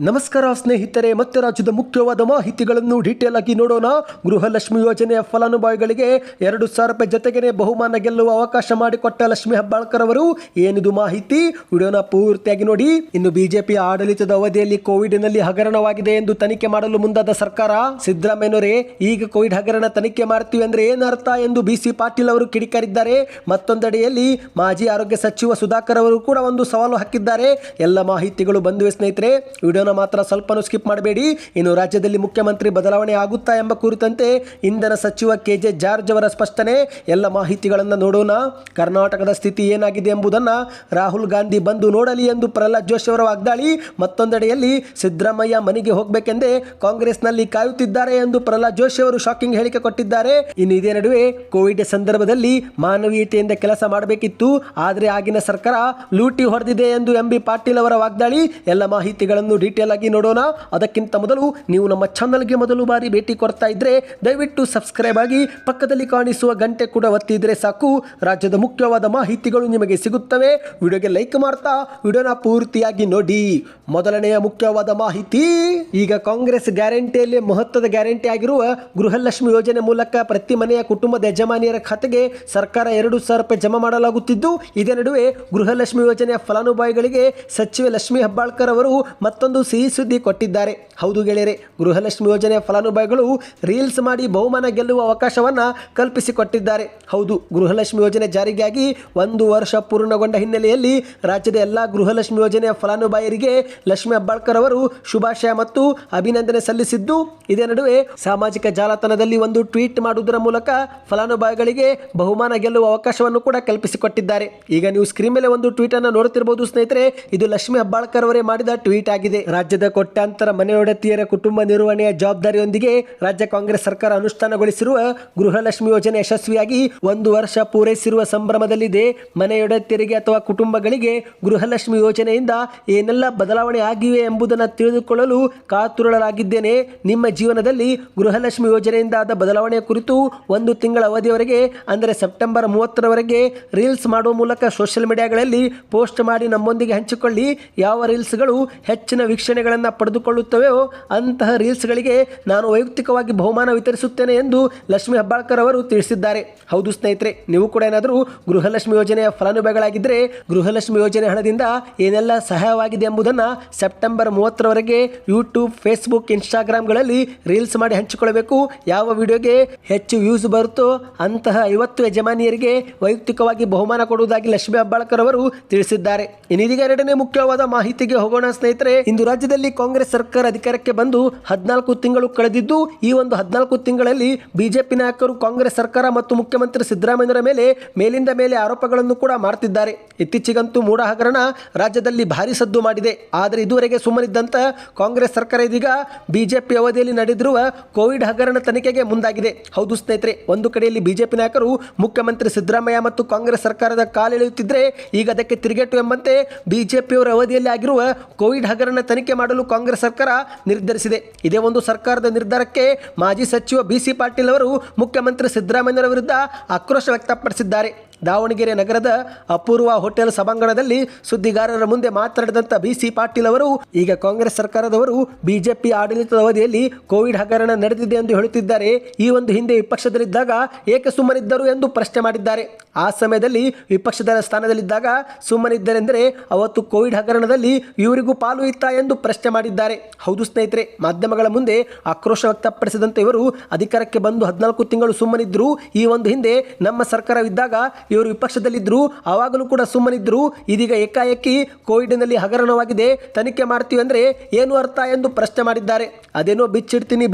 ನಮಸ್ಕಾರ ಸ್ನೇಹಿತರೆ, ಮತ್ತೆ ರಾಜ್ಯದ ಮುಖ್ಯವಾದ ಮಾಹಿತಿಗಳನ್ನು ಡೀಟೇಲ್ ಆಗಿ ನೋಡೋಣ. ಗೃಹಲಕ್ಷ್ಮಿ ಯೋಜನೆಯ ಫಲಾನುಭವಿಗಳಿಗೆ 2,000 ರೂಪಾಯಿ ಜೊತೆಗೇನೆ ಬಹುಮಾನ ಗೆಲ್ಲುವ ಅವಕಾಶ ಮಾಡಿಕೊಟ್ಟ ಲಕ್ಷ್ಮಿ ಹೆಬ್ಬಾಳ್ಕರ್ ಅವರು. ಏನಿದು ಮಾಹಿತಿ, ವಿಡಿಯೋನ ಪೂರ್ತಿಯಾಗಿ ನೋಡಿ. ಇನ್ನು ಬಿಜೆಪಿ ಆಡಳಿತದ ಅವಧಿಯಲ್ಲಿ ಕೋವಿಡ್ನಲ್ಲಿ ಹಗರಣವಾಗಿದೆ ಎಂದು ತನಿಖೆ ಮಾಡಲು ಮುಂದಾದ ಸರ್ಕಾರ ಸಿದ್ದರಾಮಯ್ಯನವರೇ ಈಗ ಕೋವಿಡ್ ಹಗರಣ ತನಿಖೆ ಮಾಡ್ತೀವಿ ಅಂದ್ರೆ ಏನರ್ಥ ಎಂದು ಬಿಸಿ ಪಾಟೀಲ್ ಅವರು ಕಿಡಿಕಾರಿದ್ದಾರೆ. ಮತ್ತೊಂದೆಡೆಯಲ್ಲಿ ಮಾಜಿ ಆರೋಗ್ಯ ಸಚಿವ ಸುಧಾಕರ್ ಅವರು ಕೂಡ ಒಂದು ಸವಾಲು ಹಾಕಿದ್ದಾರೆ. ಎಲ್ಲ ಮಾಹಿತಿಗಳು ಬಂದಿವೆ ಸ್ನೇಹಿತರೆ, ವಿಡಿಯೋ ಮಾತ್ರ ಸ್ವಲ್ಪ ಸ್ಕಿಪ್ ಮಾಡಬೇಡಿ. ಇನ್ನು ರಾಜ್ಯದಲ್ಲಿ ಮುಖ್ಯಮಂತ್ರಿ ಬದಲಾವಣೆ ಆಗುತ್ತಾ ಎಂಬ ಕುರಿತಂತೆ ಇಂಧನ ಸಚಿವ ಕೆಜೆ ಜಾರ್ಜ್ ಅವರ ಸ್ಪಷ್ಟನೆ. ಎಲ್ಲ ಮಾಹಿತಿಗಳನ್ನು ನೋಡೋಣ. ಕರ್ನಾಟಕದ ಸ್ಥಿತಿ ಏನಾಗಿದೆ ಎಂಬುದನ್ನು ರಾಹುಲ್ ಗಾಂಧಿ ಬಂದು ನೋಡಲಿ ಎಂದು ಪ್ರಹ್ಲಾದ್ ಜೋಶಿ ಅವರ ವಾಗ್ದಾಳಿ. ಮತ್ತೊಂದೆಡೆಯಲ್ಲಿ ಸಿದ್ದರಾಮಯ್ಯ ಮನೆಗೆ ಹೋಗಬೇಕೆಂದೇ ಕಾಂಗ್ರೆಸ್ನಲ್ಲಿ ಕಾಯುತ್ತಿದ್ದಾರೆ ಎಂದು ಪ್ರಹ್ಲಾದ್ ಜೋಶಿ ಅವರು ಶಾಕಿಂಗ್ ಹೇಳಿಕೆ ಕೊಟ್ಟಿದ್ದಾರೆ. ಇನ್ನು ಇದೇ ನಡುವೆ ಕೋವಿಡ್ ಸಂದರ್ಭದಲ್ಲಿ ಮಾನವೀಯತೆಯಿಂದ ಕೆಲಸ ಮಾಡಬೇಕಿತ್ತು, ಆದರೆ ಆಗಿನ ಸರ್ಕಾರ ಲೂಟಿ ಹೊಡೆದಿದೆ ಎಂದು ಎಂಬಿ ಪಾಟೀಲ್ ಅವರ ವಾಗ್ದಾಳಿ. ಎಲ್ಲ ಮಾಹಿತಿಗಳನ್ನು ಡೀಟೇಲ್ ಆಗಿ ನೋಡೋಣ. ಅದಕ್ಕಿಂತ ಮೊದಲು ನೀವು ನಮ್ಮ ಚಾನಲ್ಗೆ ಮೊದಲು ಬಾರಿ ಭೇಟಿ ಕೊಡ್ತಾ ಇದ್ರೆ ದಯವಿಟ್ಟು ಸಬ್ಸ್ಕ್ರೈಬ್ ಆಗಿ ಪಕ್ಕದಲ್ಲಿ ಕಾಣಿಸುವ ಗಂಟೆ ಕೂಡ ಒತ್ತಿದ್ರೆ ಸಾಕು. ರಾಜ್ಯದ ಮುಖ್ಯವಾದ ಮಾಹಿತಿಗಳು ನಿಮಗೆ ಸಿಗುತ್ತವೆ. ವಿಡಿಯೋಗೆ ಲೈಕ್ ಮಾಡ್ತಾ ವಿಡಿಯೋನ ಪೂರ್ತಿಯಾಗಿ ನೋಡಿ. ಮೊದಲನೆಯ ಮುಖ್ಯವಾದ ಮಾಹಿತಿ, ಈಗ ಕಾಂಗ್ರೆಸ್ ಗ್ಯಾರಂಟಿಯಲ್ಲಿ ಮಹತ್ವದ ಗ್ಯಾರಂಟಿ ಆಗಿರುವ ಗೃಹಲಕ್ಷ್ಮಿ ಯೋಜನೆ ಮೂಲಕ ಪ್ರತಿ ಮನೆಯ ಕುಟುಂಬದ ಯಜಮಾನಿಯರ ಖಾತೆಗೆ ಸರ್ಕಾರ 2,000 ರೂಪಾಯಿ ಜಮಾ ಮಾಡಲಾಗುತ್ತಿದ್ದು, ಇದೇ ನಡುವೆ ಗೃಹಲಕ್ಷ್ಮಿ ಯೋಜನೆಯ ಫಲಾನುಭವಿಗಳಿಗೆ ಸಚಿವೆ ಲಕ್ಷ್ಮಿ ಹೆಬ್ಬಾಳ್ಕರ್ ಅವರು ಮತ್ತೊಂದು ಸಿಹಿ ಸುದ್ದಿ ಕೊಟ್ಟಿದ್ದಾರೆ. ಹೌದು ಗೆಳೆಯರೆ, ಗೃಹಲಕ್ಷ್ಮಿ ಯೋಜನೆಯ ಫಲಾನುಭವಿಗಳು ರೀಲ್ಸ್ ಮಾಡಿ ಬಹುಮಾನ ಗೆಲ್ಲುವ ಅವಕಾಶವನ್ನು ಕಲ್ಪಿಸಿಕೊಟ್ಟಿದ್ದಾರೆ. ಹೌದು, ಗೃಹಲಕ್ಷ್ಮಿ ಯೋಜನೆ ಜಾರಿಗಾಗಿ 1 ವರ್ಷ ಪೂರ್ಣಗೊಂಡ ಹಿನ್ನೆಲೆಯಲ್ಲಿ ರಾಜ್ಯದ ಎಲ್ಲ ಗೃಹಲಕ್ಷ್ಮಿ ಯೋಜನೆಯ ಫಲಾನುಭವಿಯರಿಗೆ ಲಕ್ಷ್ಮಿ ಹೆಬ್ಬಾಳ್ಕರ್ ಅವರು ಶುಭಾಶಯ ಮತ್ತು ಅಭಿನಂದನೆ ಸಲ್ಲಿಸಿದ್ದು, ಇದೇ ನಡುವೆ ಸಾಮಾಜಿಕ ಜಾಲತಾಣದಲ್ಲಿ ಒಂದು ಟ್ವೀಟ್ ಮಾಡುವುದರ ಮೂಲಕ ಫಲಾನುಭವಿಗಳಿಗೆ ಬಹುಮಾನ ಗೆಲ್ಲುವ ಅವಕಾಶವನ್ನು ಕೂಡ ಕಲ್ಪಿಸಿಕೊಟ್ಟಿದ್ದಾರೆ. ಈಗ ನೀವು ಸ್ಕ್ರೀನ್ ಮೇಲೆ ಒಂದು ಟ್ವೀಟ್ ಅನ್ನು ನೋಡುತ್ತಿರಬಹುದು ಸ್ನೇಹಿತರೆ. ಇದು ಲಕ್ಷ್ಮಿ ಹೆಬ್ಬಾಳ್ಕರ್ ಅವರೇ ಮಾಡಿದ ಟ್ವೀಟ್ ಆಗಿದೆ. ರಾಜ್ಯದ ಕೋಟ್ಯಾಂತರ ಮನೆಯೊಡತಿಯರ ಕುಟುಂಬ ನಿರ್ವಹಣೆಯ ಜವಾಬ್ದಾರಿಯೊಂದಿಗೆ ರಾಜ್ಯ ಕಾಂಗ್ರೆಸ್ ಸರ್ಕಾರ ಅನುಷ್ಠಾನಗೊಳಿಸಿರುವ ಗೃಹಲಕ್ಷ್ಮಿ ಯೋಜನೆ ಯಶಸ್ವಿಯಾಗಿ 1 ವರ್ಷ ಪೂರೈಸಿರುವ ಸಂಭ್ರಮದಲ್ಲಿದೆ. ಮನೆಯೊಡತಿಯರಿಗೆ ಅಥವಾ ಕುಟುಂಬಗಳಿಗೆ ಗೃಹಲಕ್ಷ್ಮಿ ಯೋಜನೆಯಿಂದ ಏನೆಲ್ಲ ಬದಲಾವಣೆ ಆಗಿವೆ ಎಂಬುದನ್ನು ತಿಳಿದುಕೊಳ್ಳಲು ಕಾತುರರಾಗಿದ್ದೇನೆ. ನಿಮ್ಮ ಜೀವನದಲ್ಲಿ ಗೃಹಲಕ್ಷ್ಮಿ ಯೋಜನೆಯಿಂದ ಆದ ಬದಲಾವಣೆಯ ಕುರಿತು 1 ತಿಂಗಳ ಅವಧಿಯವರೆಗೆ ಅಂದರೆ ಸೆಪ್ಟೆಂಬರ್ 30ರವರೆಗೆ ರೀಲ್ಸ್ ಮಾಡುವ ಮೂಲಕ ಸೋಷಿಯಲ್ ಮೀಡಿಯಾಗಳಲ್ಲಿ ಪೋಸ್ಟ್ ಮಾಡಿ ನಮ್ಮೊಂದಿಗೆ ಹಂಚಿಕೊಳ್ಳಿ. ಯಾವ ರೀಲ್ಸ್ಗಳು ಹೆಚ್ಚಿನ ವೀಕ್ಷಣೆಗಳನ್ನು ಪಡೆದುಕೊಳ್ಳುತ್ತವೆಯೋ ಅಂತಹ ರೀಲ್ಸ್ಗಳಿಗೆ ನಾನು ವೈಯಕ್ತಿಕವಾಗಿ ಬಹುಮಾನ ವಿತರಿಸುತ್ತೇನೆ ಎಂದು ಲಕ್ಷ್ಮಿ ಹೆಬ್ಬಾಳ್ಕರ್ ಅವರು ತಿಳಿಸಿದ್ದಾರೆ. ಹೌದು ಸ್ನೇಹಿತರೆ, ನೀವು ಕೂಡ ಏನಾದರೂ ಗೃಹಲಕ್ಷ್ಮಿ ಯೋಜನೆಯ ಫಲಾನುಭವಿಗಳಾಗಿದ್ದರೆ ಗೃಹಲಕ್ಷ್ಮಿ ಯೋಜನೆ ಹಣದಿಂದ ಏನೆಲ್ಲ ಸಹಾಯವಾಗಿದೆ ಎಂಬುದನ್ನು ಸೆಪ್ಟೆಂಬರ್ 30ರವರೆಗೆ ಯೂಟ್ಯೂಬ್, ಫೇಸ್ಬುಕ್, ಇನ್ಸ್ಟಾಗ್ರಾಮ್ಗಳಲ್ಲಿ ರೀಲ್ಸ್ ಮಾಡಿ ಹಂಚಿಕೊಳ್ಳಬೇಕು. ಯಾವ ವಿಡಿಯೋಗೆ ಹೆಚ್ಚು ವ್ಯೂಸ್ ಬರುತ್ತೋ ಅಂತಹ 50 ಯಜಮಾನಿಯರಿಗೆ ವೈಯಕ್ತಿಕವಾಗಿ ಬಹುಮಾನ ಕೊಡುವುದಾಗಿ ಲಕ್ಷ್ಮಿ ಹೆಬ್ಬಾಳ್ಕರ್ ಅವರು ತಿಳಿಸಿದ್ದಾರೆ. ಇನ್ನೀಗ ಎರಡನೇ ಮುಖ್ಯವಾದ ಮಾಹಿತಿಗೆ ಹೋಗೋಣ ಸ್ನೇಹಿತರೆ. ಇಂದು ರಾಜ್ಯದಲ್ಲಿ ಕಾಂಗ್ರೆಸ್ ಸರ್ಕಾರ ಅಧಿಕಾರಕ್ಕೆ ಬಂದು 14 ತಿಂಗಳು ಕಳೆದಿದ್ದು, ಈ ಒಂದು 14 ತಿಂಗಳಲ್ಲಿ ಬಿಜೆಪಿ ನಾಯಕರು ಕಾಂಗ್ರೆಸ್ ಸರ್ಕಾರ ಮತ್ತು ಮುಖ್ಯಮಂತ್ರಿ ಸಿದ್ದರಾಮಯ್ಯರ ಮೇಲಿಂದ ಮೇಲೆ ಆರೋಪಗಳನ್ನು ಕೂಡ ಮಾಡ್ತಿದ್ದಾರೆ. ಇತ್ತೀಚೆಗಂತೂ ಮೂಡ ಹಗರಣ ರಾಜ್ಯದಲ್ಲಿ ಭಾರಿ ಸದ್ದು ಮಾಡಿದೆ. ಆದರೆ ಇದುವರೆಗೆ ಸುಮ್ಮನಿದ್ದಂತ ಕಾಂಗ್ರೆಸ್ ಸರ್ಕಾರ ಇದೀಗ ಬಿಜೆಪಿ ಅವಧಿಯಲ್ಲಿ ನಡೆದಿರುವ ಕೋವಿಡ್ ಹಗರಣ ತನಿಖೆಗೆ ಮುಂದಾಗಿದೆ. ಹೌದು ಸ್ನೇಹಿತರೆ, ಒಂದು ಕಡೆಯಲ್ಲಿ ಬಿಜೆಪಿ ನಾಯಕರು ಮುಖ್ಯಮಂತ್ರಿ ಸಿದ್ದರಾಮಯ್ಯ ಮತ್ತು ಕಾಂಗ್ರೆಸ್ ಸರ್ಕಾರದ ಕಾಲೆಳೆಯುತ್ತಿದ್ದರೆ, ಈಗ ಅದಕ್ಕೆ ತಿರುಗೇಟು ಎಂಬಂತೆ ಬಿಜೆಪಿಯವರ ಅವಧಿಯಲ್ಲಿ ಆಗಿರುವ ಕೋವಿಡ್ ಹಗರಣ ತನಿಖೆ ಮಾಡಲು ಕಾಂಗ್ರೆಸ್ ಸರ್ಕಾರ ನಿರ್ಧರಿಸಿದೆ. ಇದೇ ಒಂದು ಸರ್ಕಾರದ ನಿರ್ಧಾರಕ್ಕೆ ಮಾಜಿ ಸಚಿವ ಬಿಸಿ ಪಾಟೀಲ್ ಅವರು ಮುಖ್ಯಮಂತ್ರಿ ಸಿದ್ದರಾಮಯ್ಯರ ವಿರುದ್ಧ ಆಕ್ರೋಶ ವ್ಯಕ್ತಪಡಿಸಿದ್ದಾರೆ. ದಾವಣಗೆರೆ ನಗರದ ಅಪೂರ್ವ ಹೋಟೆಲ್ ಸಭಾಂಗಣದಲ್ಲಿ ಸುದ್ದಿಗಾರರ ಮುಂದೆ ಮಾತನಾಡಿದಂಥ ಬಿಸಿ ಪಾಟೀಲ್ ಅವರು, ಈಗ ಕಾಂಗ್ರೆಸ್ ಸರ್ಕಾರದವರು ಬಿಜೆಪಿ ಆಡಳಿತದ ಅವಧಿಯಲ್ಲಿ ಕೋವಿಡ್ ಹಗರಣ ನಡೆದಿದೆ ಎಂದು ಹೇಳುತ್ತಿದ್ದಾರೆ. ಈ ಒಂದು ಹಿಂದೆ ವಿಪಕ್ಷದಲ್ಲಿದ್ದಾಗ ಏಕೆ ಸುಮ್ಮನಿದ್ದರು ಎಂದು ಪ್ರಶ್ನೆ ಮಾಡಿದ್ದಾರೆ. ಆ ಸಮಯದಲ್ಲಿ ವಿಪಕ್ಷದ ಸ್ಥಾನದಲ್ಲಿದ್ದಾಗ ಸುಮ್ಮನಿದ್ದರೆಂದರೆ ಅವತ್ತು ಕೋವಿಡ್ ಹಗರಣದಲ್ಲಿ ಇವರಿಗೂ ಪಾಲು ಇತ್ತಾ ಎಂದು ಪ್ರಶ್ನೆ ಮಾಡಿದ್ದಾರೆ. ಹೌದು ಸ್ನೇಹಿತರೆ, ಮಾಧ್ಯಮಗಳ ಮುಂದೆ ಆಕ್ರೋಶ ವ್ಯಕ್ತಪಡಿಸಿದಂತೆ ಇವರು ಅಧಿಕಾರಕ್ಕೆ ಬಂದು 14 ತಿಂಗಳು ಸುಮ್ಮನಿದ್ರು. ಈ ಒಂದು ಹಿಂದೆ ನಮ್ಮ ಸರ್ಕಾರವಿದ್ದಾಗ ಇವರು ವಿಪಕ್ಷದಲ್ಲಿದ್ದರು, ಆವಾಗಲೂ ಕೂಡ ಸುಮ್ಮನಿದ್ರು. ಇದೀಗ ಏಕಾಏಕಿ ಕೋವಿಡ್ನಲ್ಲಿ ಹಗರಣವಾಗಿದೆ, ತನಿಖೆ ಮಾಡ್ತೀವಿ ಅಂದರೆ ಏನು ಅರ್ಥ ಎಂದು ಪ್ರಶ್ನೆ ಮಾಡಿದ್ದಾರೆ. ಅದೇನೋ ಬಿಚ್ಚಿಡ್ತೀನಿ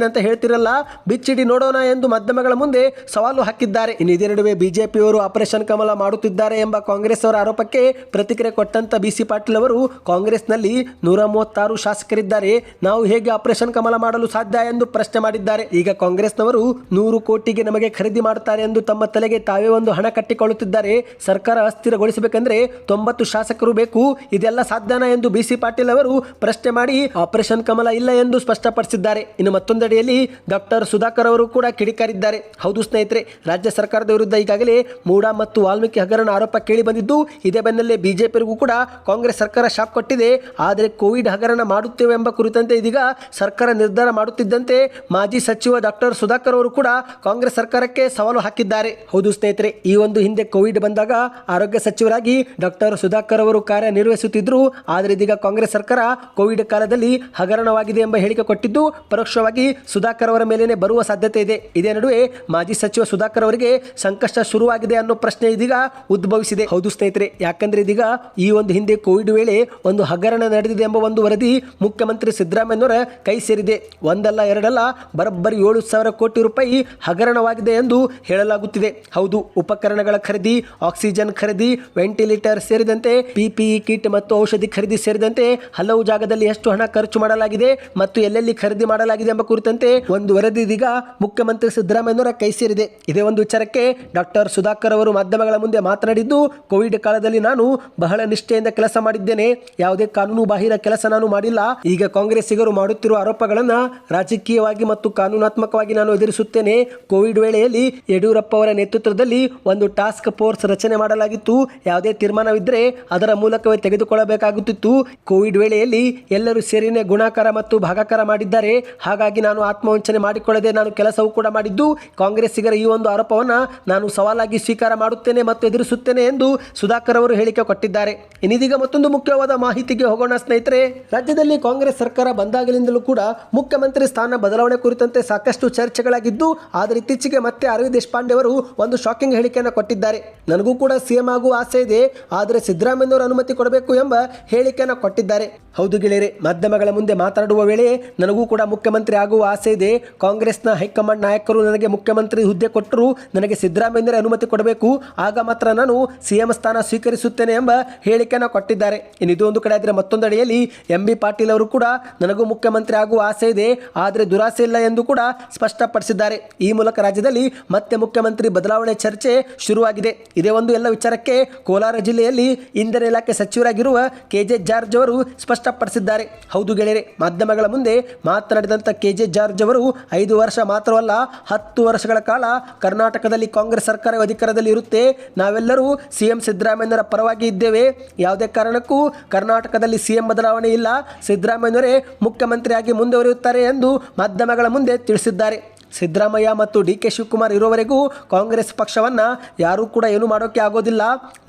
ಅಂತ ಹೇಳ್ತಿರಲ್ಲ, ಬಿಚ್ಚಿಡಿ ನೋಡೋಣ ಎಂದು ಮಾಧ್ಯಮಗಳ ಮುಂದೆ ಸವಾಲು ಹಾಕಿದ್ದಾರೆ. ಇನ್ನು ಇದೇ ನಡುವೆ ಬಿಜೆಪಿಯವರು ಆಪರೇಷನ್ ಕಮಲ ಮಾಡುತ್ತಿದ್ದಾರೆ ಎಂಬ ಕಾಂಗ್ರೆಸ್ ಅವರ ಆರೋಪಕ್ಕೆ ಪ್ರತಿಕ್ರಿಯೆ ಕೊಟ್ಟಂತ ಬಿಸಿ ಪಾಟೀಲ್ ಅವರು, ಕಾಂಗ್ರೆಸ್ನಲ್ಲಿ 136 ಶಾಸಕರಿದ್ದಾರೆ, ನಾವು ಹೇಗೆ ಆಪರೇಷನ್ ಕಮಲ ಮಾಡಲು ಸಾಧ್ಯ ಎಂದು ಪ್ರಶ್ನೆ ಮಾಡಿದ್ದಾರೆ. ಈಗ ಕಾಂಗ್ರೆಸ್ನವರು 100 ಕೋಟಿಗೆ ನಮಗೆ ಖರೀದಿ ಮಾಡ್ತಾರೆ ಎಂದು ತಮ್ಮ ತಲೆಗೆ ತಾವೇ ಒಂದು ಹಣ ಕಟ್ಟಿಕೊಳ್ಳುತ್ತಿದ್ದಾರೆ. ಸರ್ಕಾರ ಅಸ್ಥಿರಗೊಳಿಸಬೇಕೆಂದರೆ 90 ಶಾಸಕರು ಬೇಕು. ಇದೆಲ್ಲ ಸಾಧ್ಯನಾ ಎಂದು ಬಿಸಿ ಪಾಟೀಲ್ ಅವರು ಪ್ರಶ್ನೆ ಮಾಡಿ ಆಪರೇಷನ್ ಕಮಲ ಇಲ್ಲ ಎಂದು ಸ್ಪಷ್ಟಪಡಿಸಿದ್ದಾರೆ. ಇನ್ನು ಮತ್ತೊಂದೆಡೆಯಲ್ಲಿ ಡಾಕ್ಟರ್ ಸುಧಾಕರ್ ಅವರು ಕೂಡ ಕಿಡಿಕಾರಿದ್ದಾರೆ. ಹೌದು ಸ್ನೇಹಿತರೆ, ರಾಜ್ಯ ಸರ್ಕಾರದ ವಿರುದ್ಧ ಈಗಾಗಲೇ ಮೂಡಾ ಮತ್ತು ವಾಲ್ಮೀಕಿ ಹಗರಣ ಆರೋಪ ಕೇಳಿ ಬಂದಿದ್ದು, ಇದೇ ಬೆನ್ನಲ್ಲೇ ಬಿಜೆಪಿಗೂ ಕೂಡ ಕಾಂಗ್ರೆಸ್ ಸರ್ಕಾರ ಶಾಕ್ ಕೊಟ್ಟಿದೆ. ಆದರೆ ಕೋವಿಡ್ ಹಗರಣ ಮಾಡುತ್ತೇವೆ ಎಂಬ ಕುರಿತಂತೆ ಇದೀಗ ಸರ್ಕಾರ ನಿರ್ಧಾರ ಮಾಡುತ್ತಿದ್ದಂತೆ ಮಾಜಿ ಸಚಿವ ಡಾಕ್ಟರ್ ಸುಧಾಕರ್ ಅವರು ಕೂಡ ಕಾಂಗ್ರೆಸ್ ಸರ್ಕಾರಕ್ಕೆ ಸವಾಲು ಹಾಕಿದ್ದಾರೆ. ಹೌದು ಸ್ನೇಹಿತರೆ, ಈ ಒಂದು ಹಿಂದೆ ಕೋವಿಡ್ ಬಂದಾಗ ಆರೋಗ್ಯ ಸಚಿವರಾಗಿ ಡಾಕ್ಟರ್ ಸುಧಾಕರ್ ಅವರು ಕಾರ್ಯನಿರ್ವಹಿಸುತ್ತಿದ್ದರು. ಆದರೆ ಇದೀಗ ಕಾಂಗ್ರೆಸ್ ಸರ್ಕಾರ ಕೋವಿಡ್ ಕಾಲದಲ್ಲಿ ಹಗರಣವಾಗಿದೆ ಎಂಬ ಹೇಳಿಕೆ ಕೊಟ್ಟಿದ್ದು ಪರೋಕ್ಷವಾಗಿ ಸುಧಾಕರ್ ಅವರ ಮೇಲೇನೆ ಬರುವ ಸಾಧ್ಯತೆ ಇದೆ. ಇದೇ ನಡುವೆ ಮಾಜಿ ಸಚಿವ ಸುಧಾಕರ್ ಅವರಿಗೆ ಸಂಕಷ್ಟ ಶುರುವಾಗಿದೆ ಅನ್ನೋ ಪ್ರಶ್ನೆ ಇದೀಗ ಉದ್ಭವಿಸಿದೆ. ಹೌದು ಸ್ನೇಹಿತರೆ, ಯಾಕಂದ್ರೆ ಇದೀಗ ಈ ಒಂದು ಹಿಂದೆ ಕೋವಿಡ್ ವೇಳೆ ಒಂದು ಹಗರಣ ನಡೆದಿದೆ ಎಂಬ ಒಂದು ವರದಿ ಮುಖ್ಯಮಂತ್ರಿ ಸಿದ್ದರಾಮಯ್ಯನವರ ಕೈ ಸೇರಿದೆ. ಒಂದಲ್ಲ ಎರಡಲ್ಲ, ಬರೋಬ್ಬರಿ 7,000 ಕೋಟಿ ರೂಪಾಯಿ ಹಗರಣವಾಗಿದೆ ಎಂದು ಹೇಳಲಾಗುತ್ತಿದೆ. ಹೌದು, ಉಪಕರಣಗಳ ಖರೀದಿ, ಆಕ್ಸಿಜನ್ ಖರೀದಿ, ವೆಂಟಿಲೇಟರ್ ಸೇರಿದಂತೆ PPE ಕಿಟ್ ಮತ್ತು ಔಷಧಿ ಖರೀದಿ ಸೇರಿದಂತೆ ಹಲವು ಜಾಗದಲ್ಲಿ ಎಷ್ಟು ಹಣ ಖರ್ಚು ಮಾಡಲಾಗಿದೆ ಮತ್ತು ಎಲ್ಲೆಲ್ಲಿ ಖರೀದಿ ಮಾಡಲಾಗಿದೆ ಎಂಬ ಕುರಿತಂತೆ ಒಂದು ವರದಿ ಇದೀಗ ಮುಖ್ಯಮಂತ್ರಿ ಸಿದ್ದರಾಮಯ್ಯನವರ ಕೈ ಸೇರಿದೆ. ಇದೇ ಒಂದು ವಿಚಾರಕ್ಕೆ ಡಾಕ್ಟರ್ ಸುಧಾಕರ್ ಅವರು ಮಾಧ್ಯಮಗಳ ಮುಂದೆ ಮಾತನಾಡಿದ್ದು, ಕೋವಿಡ್ ಕಾಲದಲ್ಲಿ ನಾನು ಬಹಳ ನಿಷ್ಠೆಯಿಂದ ಕೆಲಸ ಮಾಡಿದ್ದೇನೆ. ಯಾವುದೇ ಕಾನೂನು ಬಾಹಿರ ಕೆಲಸ ನಾನು ಮಾಡಿಲ್ಲ. ಈಗ ಕಾಂಗ್ರೆಸ್ಸಿಗರು ಮಾಡುತ್ತಿರುವ ಆರೋಪಗಳನ್ನು ರಾಜಕೀಯವಾಗಿ ಮತ್ತು ಕಾನೂನಾತ್ಮಕವಾಗಿ ನಾನು ಎದುರಿಸುತ್ತೇನೆ. ಕೋವಿಡ್ ವೇಳೆಯಲ್ಲಿ ಯಡಿಯೂರಪ್ಪ ಅವರ ನೇತೃತ್ವದಲ್ಲಿ ಒಂದು ಟಾಸ್ಕ್ ಫೋರ್ಸ್ ರಚನೆ ಮಾಡಲಾಗಿತ್ತು. ಯಾವುದೇ ತೀರ್ಮಾನವಿದ್ದರೆ ಅದರ ಮೂಲಕವೇ ತೆಗೆದುಕೊಳ್ಳಬೇಕಾಗುತ್ತಿತ್ತು. ಕೋವಿಡ್ ವೇಳೆಯಲ್ಲಿ ಎಲ್ಲರೂ ಸೇರಿನೇ ಗುಣಾಕಾರ ಮತ್ತು ಭಾಗಾಕಾರ ಮಾಡಿದ್ದಾರೆ. ಹಾಗಾಗಿ ನಾನು ಆತ್ಮವಂಚನೆ ಮಾಡಿಕೊಳ್ಳದೆ ನಾನು ಕೆಲಸವೂ ಕೂಡ ಮಾಡಿದ್ದು, ಕಾಂಗ್ರೆಸ್ಸಿಗರ ಈ ಒಂದು ಆರೋಪವನ್ನು ನಾನು ಸವಾಲಾಗಿ ಸ್ವೀಕಾರ ಮಾಡುತ್ತೇನೆ ಮತ್ತು ಎದುರಿಸುತ್ತೇನೆ ಎಂದು ಸುಧಾಕರ್ ಅವರು ಹೇಳಿಕೆ ಕೊಟ್ಟಿದ್ದಾರೆ. ಇನ್ನಿದೀಗ ಮತ್ತೊಂದು ಮುಖ್ಯವಾದ ಮಾಹಿತಿಗೆ ಹೋಗೋಣ ಸ್ನೇಹಿತರೆ. ರಾಜ್ಯದಲ್ಲಿ ಕಾಂಗ್ರೆಸ್ ಸರ್ಕಾರ ಬಂದಾಗಲಿಂದಲೂ ಕೂಡ ಮುಖ್ಯಮಂತ್ರಿ ಸ್ಥಾನ ಬದಲಾವಣೆ ಕುರಿತಂತೆ ಸಾಕಷ್ಟು ಚರ್ಚೆಗಳಾಗಿದ್ದು, ಆದರೆ ಇತ್ತೀಚೆಗೆ ಮತ್ತೆ ಅರವಿಂದ್ ದೇಶಪಾಂಡೆ ಅವರು ಒಂದು ಶಾಕಿಂಗ್ ಹೇಳಿಕೆಯನ್ನು ಕೊಟ್ಟಿದ್ದಾರೆ. ನನಗೂ ಕೂಡ ಸಿಎಂ ಆಗುವ ಆಸೆ ಇದೆ, ಆದರೆ ಸಿದ್ದರಾಮಯ್ಯನವರು ಅನುಮತಿ ಕೊಡಬೇಕು ಎಂಬ ಹೇಳಿಕೆಯನ್ನು ಕೊಟ್ಟಿದ್ದಾರೆ. ಹೌದು ಗೆಳೆಯರೆ, ಮಾಧ್ಯಮಗಳ ಮುಂದೆ ಮಾತನಾಡುವ ವೇಳೆ ನನಗೂ ಕೂಡ ಮುಖ್ಯಮಂತ್ರಿ ಆಗುವ ಆಸೆ ಇದೆ. ಕಾಂಗ್ರೆಸ್ನ ಹೈಕಮಾಂಡ್ ನಾಯಕರು ನನಗೆ ಮುಖ್ಯಮಂತ್ರಿ ಹುದ್ದೆ ಕೊಟ್ಟರು, ನನಗೆ ಸಿದ್ದರಾಮಯ್ಯನವರೇ ಅನುಮತಿ ಕೊಡಬೇಕು, ಆಗ ಮಾತ್ರ ನಾನು ಸಿಎಂ ಸ್ಥಾನ ಸ್ವೀಕರಿಸುತ್ತೇನೆ ಎಂಬ ಹೇಳಿಕೆಯನ್ನು ಕೊಟ್ಟಿದ್ದಾರೆ. ಇನ್ನು ಇದು ಒಂದು ಕಡೆ ಆದರೆ ಮತ್ತೊಂದೆಡೆಯಲ್ಲಿ MB ಪಾಟೀಲ್ ಅವರು ಕೂಡ ನನಗೂ ಮುಖ್ಯಮಂತ್ರಿ ಆಗುವ ಆಸೆ ಇದೆ, ಆದರೆ ದುರಾಸೆ ಇಲ್ಲ ಎಂದು ಕೂಡ ಸ್ಪಷ್ಟಪಡಿಸಿದ್ದಾರೆ. ಈ ಮೂಲಕ ರಾಜ್ಯದಲ್ಲಿ ಮತ್ತೆ ಮುಖ್ಯಮಂತ್ರಿ ಬದಲಾವಣೆ ಚರ್ಚೆ ಶುರುವಾಗಿದೆ. ಇದೇ ಒಂದು ಎಲ್ಲ ವಿಚಾರಕ್ಕೆ ಕೋಲಾರ ಜಿಲ್ಲೆಯಲ್ಲಿ ಇಂಧನ ಇಲಾಖೆ ಸಚಿವರಾಗಿರುವ KJ ಜಾರ್ಜ್ ಅವರು ಸ್ಪಷ್ಟಪಡಿಸಿದ್ದಾರೆ. ಹೌದು ಗೆಳೆಯರೆ, ಮಾಧ್ಯಮಗಳ ಮುಂದೆ ಮಾತನಾಡಿದಂಥ KJ ಜಾರ್ಜ್ ಅವರು 5 ವರ್ಷ ಮಾತ್ರವಲ್ಲ 10 ವರ್ಷಗಳ ಕಾಲ ಕರ್ನಾಟಕದಲ್ಲಿ ಕಾಂಗ್ರೆಸ್ ಸರ್ಕಾರ ಅಧಿಕಾರದಲ್ಲಿ ಇರುತ್ತೆ. ನಾವೆಲ್ಲರೂ ಸಿಎಂ ಸಿದ್ದರಾಮಯ್ಯನವರ ಪರವಾಗಿ ಇದ್ದೇವೆ. ಯಾವುದೇ ಕಾರಣಕ್ಕೂ ಕರ್ನಾಟಕದಲ್ಲಿ ಸಿಎಂ ಬದಲಾವಣೆ ಇಲ್ಲ, ಸಿದ್ದರಾಮಯ್ಯನವರೇ ಮುಖ್ಯಮಂತ್ರಿಯಾಗಿ ಮುಂದುವರಿಯುತ್ತಾರೆ ಎಂದು ಮಾಧ್ಯಮಗಳ ಮುಂದೆ ತಿಳಿಸಿದ್ದಾರೆ. ಸಿದ್ದರಾಮಯ್ಯ ಮತ್ತು DK ಶಿವಕುಮಾರ್ ಇರುವವರೆಗೂ ಕಾಂಗ್ರೆಸ್ ಪಕ್ಷವನ್ನು ಯಾರೂ ಕೂಡ ಏನು ಮಾಡೋಕ್ಕೆ ಆಗೋದಿಲ್ಲ.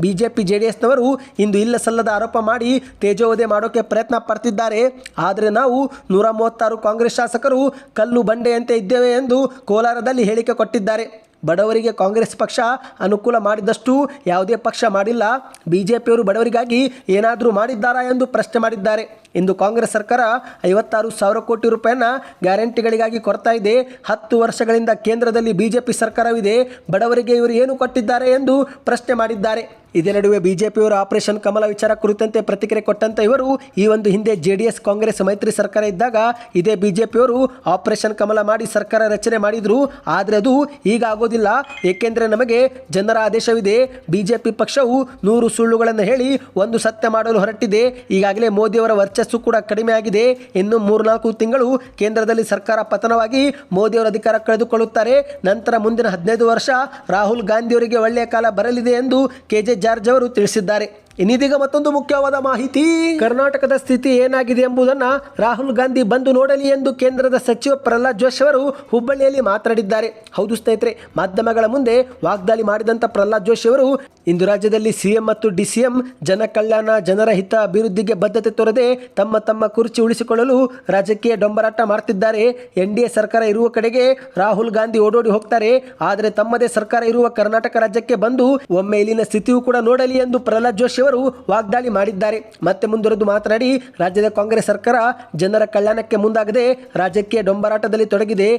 BJP JDSನವರು ಇಂದು ಇಲ್ಲ ಸಲ್ಲದ ಆರೋಪ ಮಾಡಿ ತೇಜೋವಧೆ ಮಾಡೋಕ್ಕೆ ಪ್ರಯತ್ನ ಪಡ್ತಿದ್ದಾರೆ. ಆದರೆ ನಾವು 136 ಕಾಂಗ್ರೆಸ್ ಶಾಸಕರು ಕಲ್ಲು ಬಂಡೆಯಂತೆ ಇದ್ದೇವೆ ಎಂದು ಕೋಲಾರದಲ್ಲಿ ಹೇಳಿಕೆ ಕೊಟ್ಟಿದ್ದಾರೆ. ಬಡವರಿಗೆ ಕಾಂಗ್ರೆಸ್ ಪಕ್ಷ ಅನುಕೂಲ ಮಾಡಿದಷ್ಟು ಯಾವುದೇ ಪಕ್ಷ ಮಾಡಿಲ್ಲ. ಬಿಜೆಪಿಯವರು ಬಡವರಿಗಾಗಿ ಏನಾದರೂ ಮಾಡಿದ್ದಾರಾ ಎಂದು ಪ್ರಶ್ನೆ ಮಾಡಿದ್ದಾರೆ. ಇಂದು ಕಾಂಗ್ರೆಸ್ ಸರ್ಕಾರ 56,000 ಕೋಟಿ ರೂಪಾಯಿನ ಗ್ಯಾರಂಟಿಗಳಿಗಾಗಿ ಕೊಡ್ತಾ ಇದೆ. 10 ವರ್ಷಗಳಿಂದ ಕೇಂದ್ರದಲ್ಲಿ ಬಿಜೆಪಿ ಸರ್ಕಾರವಿದೆ. ಬಡವರಿಗೆ ಇವರು ಏನು ಕೊಟ್ಟಿದ್ದಾರೆ ಎಂದು ಪ್ರಶ್ನೆ ಮಾಡಿದ್ದಾರೆ. ಇದೇ ನಡುವೆ ಬಿಜೆಪಿಯವರು ಆಪರೇಷನ್ ಕಮಲ ವಿಚಾರ ಕುರಿತಂತೆ ಪ್ರತಿಕ್ರಿಯೆ ಕೊಟ್ಟಂತ ಇವರು ಈ ಒಂದು ಹಿಂದೆ JDS ಕಾಂಗ್ರೆಸ್ ಮೈತ್ರಿ ಸರ್ಕಾರ ಇದ್ದಾಗ ಇದೇ ಬಿಜೆಪಿಯವರು ಆಪರೇಷನ್ ಕಮಲ ಮಾಡಿ ಸರ್ಕಾರ ರಚನೆ ಮಾಡಿದ್ರು. ಆದರೆ ಅದು ಈಗ ಆಗೋದಿಲ್ಲ, ಏಕೆಂದರೆ ನಮಗೆ ಜನರ ಆದೇಶವಿದೆ. ಬಿಜೆಪಿ ಪಕ್ಷವು 100 ಸುಳ್ಳುಗಳನ್ನು ಹೇಳಿ ಒಂದು ಸತ್ಯ ಮಾಡಲು ಹೊರಟಿದೆ. ಈಗಾಗಲೇ ಮೋದಿಯವರ ವರ್ಚಸ್ಸು ಕೂಡ ಕಡಿಮೆ ಆಗಿದೆ. ಇನ್ನು 3-4 ತಿಂಗಳು ಕೇಂದ್ರದಲ್ಲಿ ಸರ್ಕಾರ ಪತನವಾಗಿ ಮೋದಿಯವರ ಅಧಿಕಾರ ಕಳೆದುಕೊಳ್ಳುತ್ತಾರೆ. ನಂತರ ಮುಂದಿನ 15 ವರ್ಷ ರಾಹುಲ್ ಗಾಂಧಿಯವರಿಗೆ ಒಳ್ಳೆಯ ಕಾಲ ಬರಲಿದೆ ಎಂದು KJ ಜಾರ್ಜ್ ಅವರು ತಿಳಿಸಿದ್ದಾರೆ. ಇನ್ನಿದೀಗ ಮತ್ತೊಂದು ಮುಖ್ಯವಾದ ಮಾಹಿತಿ. ಕರ್ನಾಟಕದ ಸ್ಥಿತಿ ಏನಾಗಿದೆ ಎಂಬುದನ್ನು ರಾಹುಲ್ ಗಾಂಧಿ ಬಂದು ನೋಡಲಿ ಎಂದು ಕೇಂದ್ರದ ಸಚಿವ ಪ್ರಹ್ಲಾದ್ ಜೋಶಿ ಅವರು ಹುಬ್ಬಳ್ಳಿಯಲ್ಲಿ ಮಾತನಾಡಿದ್ದಾರೆ. ಹೌದು ಸ್ನೇಹಿತರೆ, ಮಾಧ್ಯಮಗಳ ಮುಂದೆ ವಾಗ್ದಾಳಿ ಮಾಡಿದಂಥ ಪ್ರಹ್ಲಾದ್ ಜೋಶಿ ಅವರು ಇಂದು ರಾಜ್ಯದಲ್ಲಿ ಸಿಎಂ ಮತ್ತು DCM ಜನ ಕಲ್ಯಾಣ, ಜನರ ಹಿತ, ಅಭಿವೃದ್ಧಿಗೆ ಬದ್ಧತೆ ತೋರದೆ ತಮ್ಮ ತಮ್ಮ ಕುರ್ಚಿ ಉಳಿಸಿಕೊಳ್ಳಲು ರಾಜಕೀಯ ಡೊಂಬರಾಟ ಮಾಡ್ತಿದ್ದಾರೆ. NDA ಸರ್ಕಾರ ಇರುವ ಕಡೆಗೆ ರಾಹುಲ್ ಗಾಂಧಿ ಓಡೋಡಿ ಹೋಗ್ತಾರೆ. ಆದರೆ ತಮ್ಮದೇ ಸರ್ಕಾರ ಇರುವ ಕರ್ನಾಟಕ ರಾಜ್ಯಕ್ಕೆ ಬಂದು ಒಮ್ಮೆ ಇಲ್ಲಿನ ಸ್ಥಿತಿಯೂ ಕೂಡ ನೋಡಲಿ ಎಂದು ಪ್ರಹ್ಲಾದ್ ಜೋಶಿ ಅವರು ವಾಗ್ದಾಳಿ ಮಾಡಿದ್ದಾರೆ. ಮತ್ತೆ ಮುಂದುವರೆದು ಮಾತನಾಡಿ, ರಾಜ್ಯದ ಕಾಂಗ್ರೆಸ್ ಸರ್ಕಾರ ಜನರ ಕಲ್ಯಾಣಕ್ಕೆ ಮುಂದಾಗದೆ ರಾಜಕೀಯ ಡೊಂಬರಾಟದಲ್ಲಿ ತೊಡಗಿದೆ.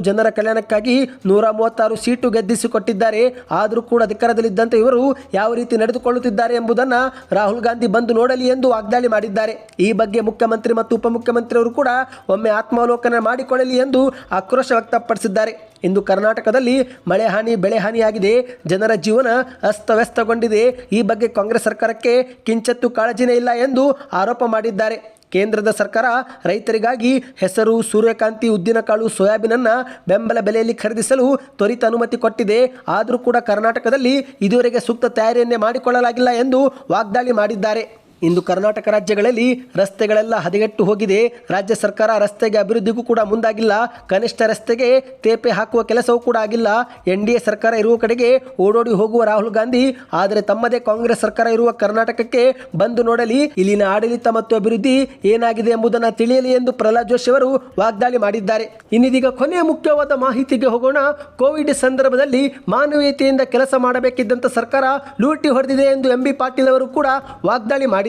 ಜನರ ಕಲ್ಯಾಣಕ್ಕಾಗಿ 136 ಸೀಟು ಗೆದ್ದಿಸಿಕೊಟ್ಟಿದ್ದಾರೆ. ಆದರೂ ಕೂಡ ಅಧಿಕಾರದಲ್ಲಿದ್ದಂತೆ ಇವರು ಯಾವ ರೀತಿ ನಡೆದುಕೊಳ್ಳುತ್ತಿದ್ದಾರೆ ಎಂಬುದನ್ನು ರಾಹುಲ್ ಗಾಂಧಿ ಬಂದು ನೋಡಲಿ ಎಂದು ವಾಗ್ದಾಳಿ ಮಾಡಿದ್ದಾರೆ. ಈ ಬಗ್ಗೆ ಮುಖ್ಯಮಂತ್ರಿ ಮತ್ತು ಉಪಮುಖ್ಯಮಂತ್ರಿಯವರು ಕೂಡ ಒಮ್ಮೆ ಆತ್ಮಾವಲೋಕನ ಮಾಡಿಕೊಳ್ಳಲಿ ಎಂದು ಆಕ್ರೋಶ ವ್ಯಕ್ತಪಡಿಸಿದ್ದಾರೆ. ಇಂದು ಕರ್ನಾಟಕದಲ್ಲಿ ಮಳೆ ಹಾನಿ ಬೆಳೆ ಹಾನಿಯಾಗಿದೆ, ಜನರ ಜೀವನ ಅಸ್ತವ್ಯಸ್ತಗೊಂಡಿದೆ. ಈ ಬಗ್ಗೆ ಕಾಂಗ್ರೆಸ್ ಸರ್ಕಾರಕ್ಕೆ ಕಿಂಚತ್ತೂ ಕಾಳಜಿನೇ ಇಲ್ಲ ಎಂದು ಆರೋಪ ಮಾಡಿದ್ದಾರೆ. ಕೇಂದ್ರದ ಸರ್ಕಾರ ರೈತರಿಗಾಗಿ ಹೆಸರು, ಸೂರ್ಯಕಾಂತಿ, ಉದ್ದಿನಕಾಳು, ಸೋಯಾಬೀನನ್ನು ಬೆಂಬಲ ಬೆಲೆಯಲ್ಲಿ ಖರೀದಿಸಲು ತ್ವರಿತ ಅನುಮತಿ ಕೊಟ್ಟಿದೆ. ಆದರೂ ಕೂಡ ಕರ್ನಾಟಕದಲ್ಲಿ ಇದುವರೆಗೆ ಸೂಕ್ತ ತಯಾರಿಯನ್ನೇ ಮಾಡಿಕೊಳ್ಳಲಾಗಿಲ್ಲ ಎಂದು ವಾಗ್ದಾಳಿ ಮಾಡಿದ್ದಾರೆ. ಇಂದು ಕರ್ನಾಟಕ ರಾಜ್ಯಗಳಲ್ಲಿ ರಸ್ತೆಗಳೆಲ್ಲ ಹದಗೆಟ್ಟು ಹೋಗಿದೆ. ರಾಜ್ಯ ಸರ್ಕಾರ ರಸ್ತೆಗೆ ಅಭಿವೃದ್ಧಿಗೂ ಕೂಡ ಮುಂದಾಗಿಲ್ಲ. ಕನಿಷ್ಠ ರಸ್ತೆಗೆ ತೇಪೆ ಹಾಕುವ ಕೆಲಸವೂ ಕೂಡ ಆಗಿಲ್ಲ. NDA ಸರ್ಕಾರ ಇರುವ ಕಡೆಗೆ ಓಡೋಡಿ ಹೋಗುವ ರಾಹುಲ್ ಗಾಂಧಿ ಆದರೆ ತಮ್ಮದೇ ಕಾಂಗ್ರೆಸ್ ಸರ್ಕಾರ ಇರುವ ಕರ್ನಾಟಕಕ್ಕೆ ಬಂದು ನೋಡಲಿ, ಇಲ್ಲಿನ ಆಡಳಿತ ಮತ್ತು ಅಭಿವೃದ್ಧಿ ಏನಾಗಿದೆ ಎಂಬುದನ್ನು ತಿಳಿಯಲಿ ಎಂದು ಪ್ರಹ್ಲಾದ್ ಜೋಶಿ ಅವರು ವಾಗ್ದಾಳಿ ಮಾಡಿದ್ದಾರೆ. ಇನ್ನಿದೀಗ ಕೊನೆಯ ಮುಖ್ಯವಾದ ಮಾಹಿತಿಗೆ ಹೋಗೋಣ. ಕೋವಿಡ್ ಸಂದರ್ಭದಲ್ಲಿ ಮಾನವೀಯತೆಯಿಂದ ಕೆಲಸ ಮಾಡಬೇಕಿದ್ದಂಥ ಸರ್ಕಾರ ಲೂಟಿ ಹೊಡೆದಿದೆ ಎಂದು MB ಪಾಟೀಲ್ ಅವರು ಕೂಡ ವಾಗ್ದಾಳಿ ಮಾಡಿದ್ದಾರೆ.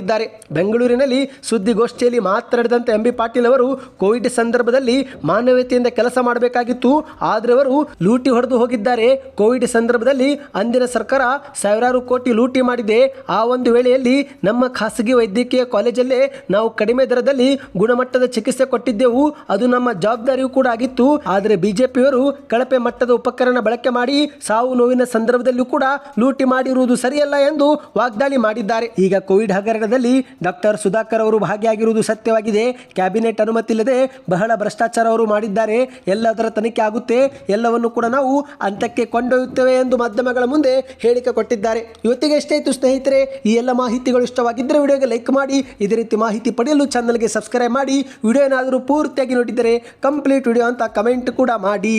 ಬೆಂಗಳೂರಿನಲ್ಲಿ ಸುದ್ದಿಗೋಷ್ಠಿಯಲ್ಲಿ ಮಾತನಾಡಿದಂಥ MB ಪಾಟೀಲ್ ಅವರು ಕೋವಿಡ್ ಸಂದರ್ಭದಲ್ಲಿ ಮಾನವೀಯತೆಯಿಂದ ಕೆಲಸ ಮಾಡಬೇಕಾಗಿತ್ತು, ಆದರೆ ಅವರು ಲೂಟಿ ಹೊಡೆದು ಹೋಗಿದ್ದಾರೆ. ಕೋವಿಡ್ ಸಂದರ್ಭದಲ್ಲಿ ಅಂದಿನ ಸರ್ಕಾರ ಸಾವಿರಾರು ಕೋಟಿ ಲೂಟಿ ಮಾಡಿದೆ. ಆ ಒಂದು ವೇಳೆಯಲ್ಲಿ ನಮ್ಮ ಖಾಸಗಿ ವೈದ್ಯಕೀಯ ಕಾಲೇಜಲ್ಲೇ ನಾವು ಕಡಿಮೆ ದರದಲ್ಲಿ ಗುಣಮಟ್ಟದ ಚಿಕಿತ್ಸೆ ಕೊಟ್ಟಿದ್ದೆವು. ಅದು ನಮ್ಮ ಜವಾಬ್ದಾರಿಯೂ ಕೂಡ ಆಗಿತ್ತು. ಆದರೆ ಬಿಜೆಪಿಯವರು ಕಳಪೆ ಮಟ್ಟದ ಉಪಕರಣ ಬಳಕೆ ಮಾಡಿ ಸಾವು ನೋವಿನ ಸಂದರ್ಭದಲ್ಲೂ ಕೂಡ ಲೂಟಿ ಮಾಡಿರುವುದು ಸರಿಯಲ್ಲ ಎಂದು ವಾಗ್ದಾಳಿ ಮಾಡಿದ್ದಾರೆ. ಈಗ ಕೋವಿಡ್ ಹಗರಣದಲ್ಲಿ ಡಾಕ್ಟರ್ ಸುಧಾಕರ್ ಅವರು ಭಾಗಿಯಾಗಿರುವುದು ಸತ್ಯವಾಗಿದೆ. ಕ್ಯಾಬಿನೆಟ್ ಅನುಮತಿ ಇಲ್ಲದೆ ಬಹಳ ಭ್ರಷ್ಟಾಚಾರ ಅವರು ಮಾಡಿದ್ದಾರೆ. ಎಲ್ಲದರ ತನಿಖೆ ಆಗುತ್ತೆ, ಎಲ್ಲವನ್ನು ಕೂಡ ನಾವು ಹಂತಕ್ಕೆ ಕೊಂಡೊಯ್ಯುತ್ತೇವೆ ಎಂದು ಮಾಧ್ಯಮಗಳ ಮುಂದೆ ಹೇಳಿಕೆ ಕೊಟ್ಟಿದ್ದಾರೆ. ಇವತ್ತಿಗೆ ಎಷ್ಟೇ ಇತ್ತು ಸ್ನೇಹಿತರೆ, ಈ ಎಲ್ಲ ಮಾಹಿತಿಗಳು ಇಷ್ಟವಾಗಿದ್ದರೆ ವಿಡಿಯೋಗೆ ಲೈಕ್ ಮಾಡಿ. ಇದೇ ರೀತಿ ಮಾಹಿತಿ ಪಡೆಯಲು ಚಾನಲ್ಗೆ ಸಬ್ಸ್ಕ್ರೈಬ್ ಮಾಡಿ. ವಿಡಿಯೋ ಏನಾದರೂ ಪೂರ್ತಿಯಾಗಿ ನೋಡಿದರೆ ಕಂಪ್ಲೀಟ್ ವಿಡಿಯೋ ಅಂತ ಕಮೆಂಟ್ ಕೂಡ ಮಾಡಿ.